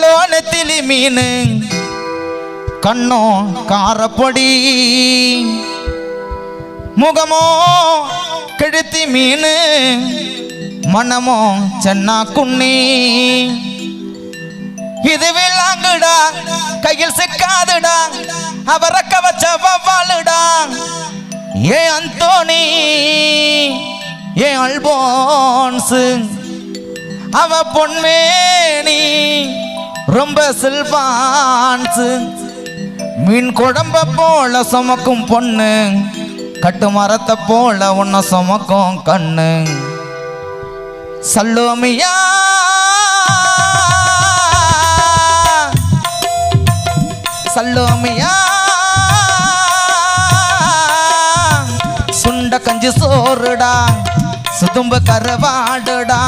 கண்களோ நெத்திலி மீன் கண்ணோ காரப்பொடி முகமோ கெழுத்தி மீன் மனமோ சென்னா குன்னி இது விளாங்குடா கையில் சிக்காதுடா அவரக்க வச்ச வவ்வாலுடா ஏ அந்தோனி ஏ அல்போன்ஸ் அவ பொன்மேனி ரொம்ப சில்பான்ஸ் மீன் குழம்ப போல சுமக்கும் பொண்ணு கட்டு மரத்தை போல உன்ன சுமக்கும் கண்ணு சல்லோமியா சல்லோமியா சுண்ட கஞ்சி சோறுடா சுதும்பு கரவாடுடா